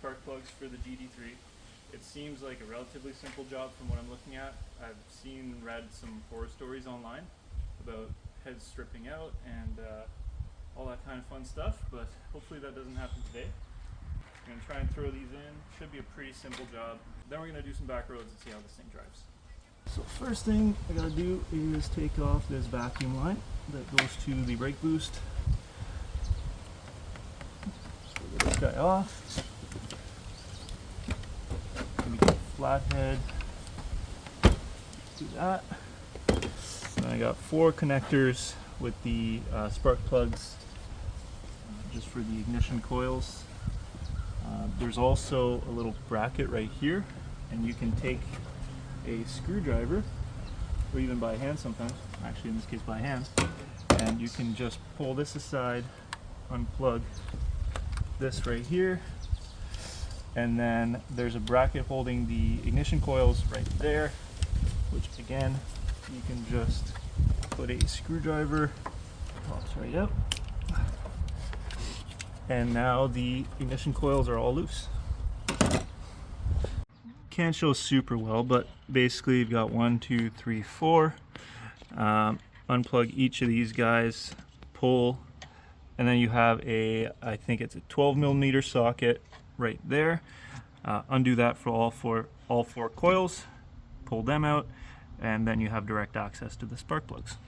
spark plugs for the GD3. It seems like a relatively simple job from what I'm looking at. I've seen and read some horror stories online about heads stripping out and all that kind of fun stuff, but hopefully that doesn't happen today. I'm going to try and throw these in. Should be a pretty simple job. Then we're going to do some back roads and see how this thing drives. So first thing I got to do is take off this vacuum line that goes to the brake boost. So get this guy off. Maybe get a flathead. Do that. Then I got 4 connectors with the spark plugs just for the ignition coils. There's also a little bracket right here, and you can take a screwdriver, or even by hand sometimes, actually in this case by hand, and you can just pull this aside, unplug this right here, and then there's a bracket holding the ignition coils right there, which again you can just put a screwdriver, pops right out, and now the ignition coils are all loose. Can't show super well, but basically you've got 1, 2, 3, 4. Unplug each of these guys, pull, and then you have a, I think it's a 12mm socket right there. Undo that for all four coils, pull them out, and then you have direct access to the spark plugs.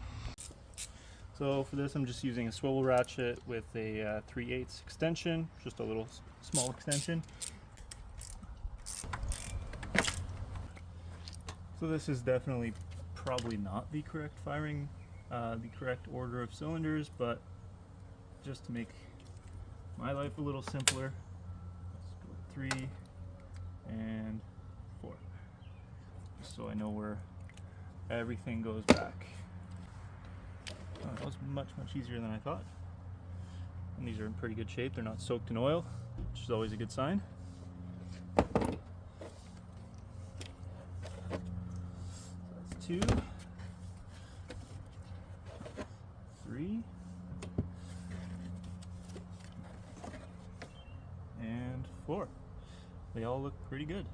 So for this I'm just using a swivel ratchet with a 3/8 extension, just a little small extension. So this is definitely probably not the correct firing, the correct order of cylinders, but just to make my life a little simpler, let's go 3 and 4, just so I know where everything goes back. That was much easier than I thought. And these are in pretty good shape. They're not soaked in oil, which is always a good sign. That's 2, 3, and 4. They all look pretty good.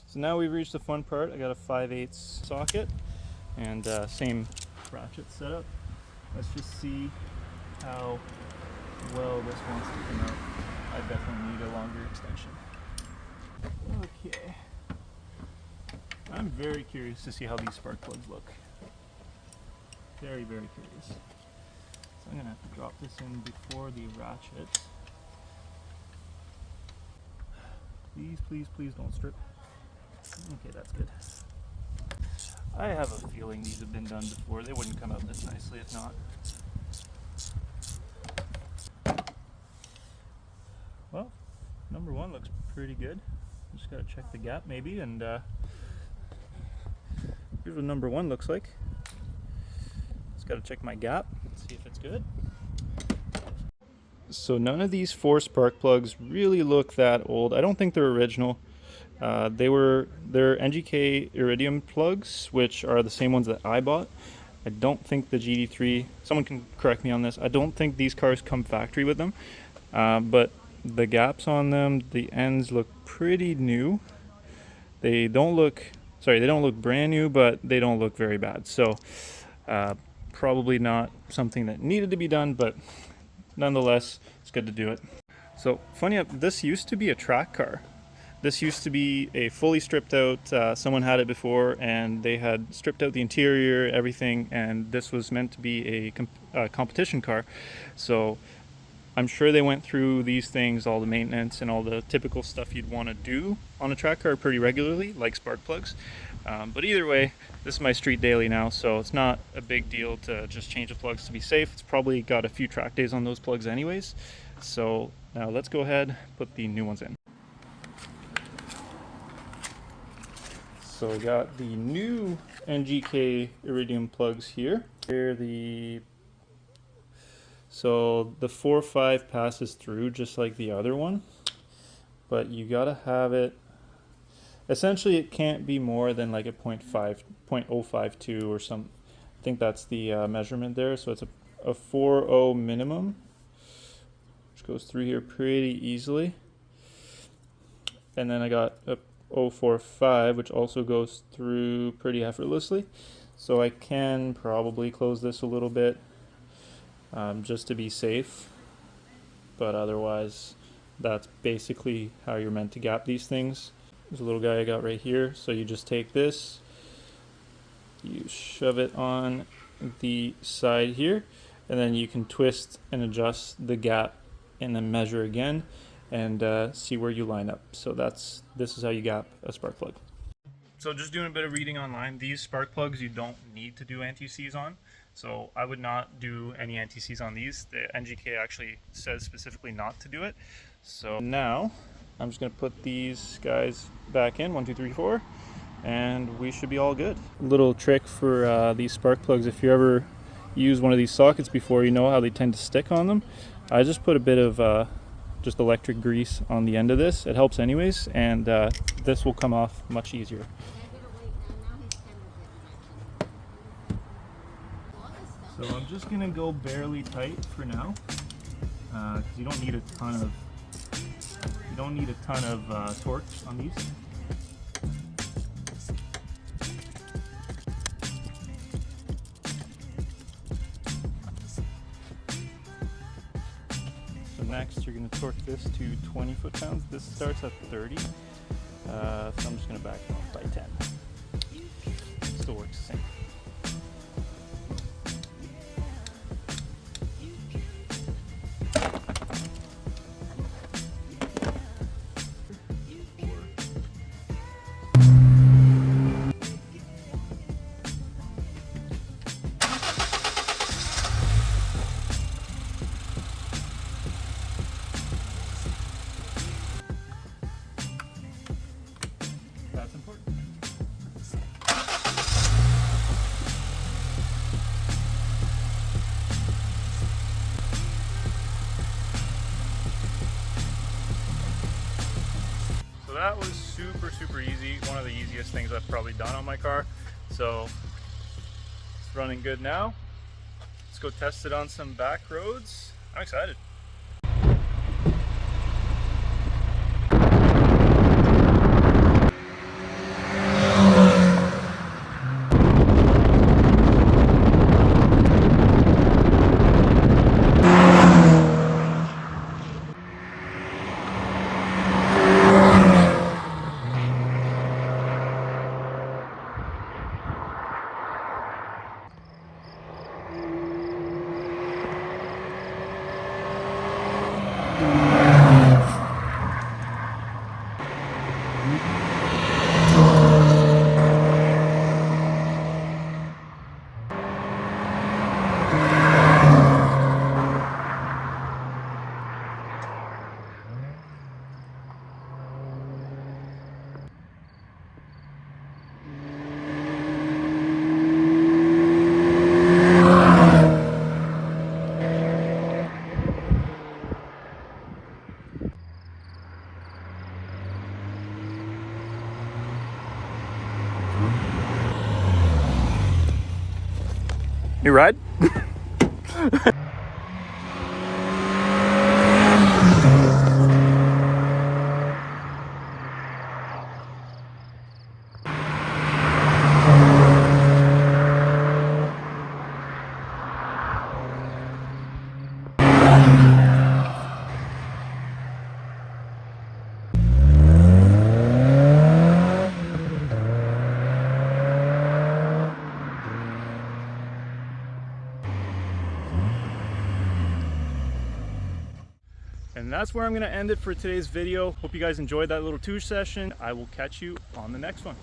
So now we've reached the fun part. I got a 5/8 socket and same ratchet setup. Let's just see how well this wants to come out. I definitely need a longer extension. Okay. I'm very curious to see how these spark plugs look. Very curious. So I'm gonna have to drop this in before the ratchet. Please don't strip. Okay, that's good. I have a feeling these have been done before. They wouldn't come out this nicely if not. Well, number 1 looks pretty good. Just gotta check the gap maybe, and here's what number 1 looks like. Just gotta check my gap, see if it's good. So none of these 4 spark plugs really look that old. I don't think they're original. They're NGK Iridium plugs, which are the same ones that I bought. I don't think the GD3, someone can correct me on this, I don't think these cars come factory with them, but the gaps on them, the ends look pretty new. They don't look brand new, but they don't look very bad. So probably not something that needed to be done, but nonetheless, it's good to do it. So funny enough, this used to be a track car. This used to be a fully stripped out, someone had it before and they had stripped out the interior, everything, and this was meant to be a competition car. So I'm sure they went through these things, all the maintenance and all the typical stuff you'd want to do on a track car pretty regularly, like spark plugs. But either way, this is my street daily now, so it's not a big deal to just change the plugs to be safe. It's probably got a few track days on those plugs anyways. So now let's go ahead, put the new ones in. So we got the new NGK Iridium plugs here. So the 4.5 passes through just like the other one, but you gotta have it. Essentially, it can't be more than like a 0.052 or some. I think that's the measurement there. So it's a 4.0 minimum, which goes through here pretty easily. And then I got a 0.45, which also goes through pretty effortlessly. So I can probably close this a little bit just to be safe. But otherwise, that's basically how you're meant to gap these things. There's a little guy I got right here. So you just take this, you shove it on the side here, and then you can twist and adjust the gap and then measure again and see where you line up. So this is how you gap a spark plug. So just doing a bit of reading online, these spark plugs you don't need to do anti-seize on. So I would not do any anti-seize on these. The NGK actually says specifically not to do it. So now I'm just going to put these guys back in, 1, 2, 3, 4, and we should be all good. Little trick for these spark plugs, if you ever use one of these sockets before, you know how they tend to stick on them. I just put a bit of just electric grease on the end of this. It helps anyways, and this will come off much easier. So I'm just gonna go barely tight for now, because you don't need a ton of torque on these. So next, you're gonna torque this to 20 foot-pounds. This starts at 30, so I'm just gonna back it off by 10. Still works the same. That's important. So that was super easy. One of the easiest things I've probably done on my car. So it's running good now. Let's go test it on some back roads. I'm excited. New ride? And that's where I'm going to end it for today's video. Hope you guys enjoyed that little Touge session. I will catch you on the next one.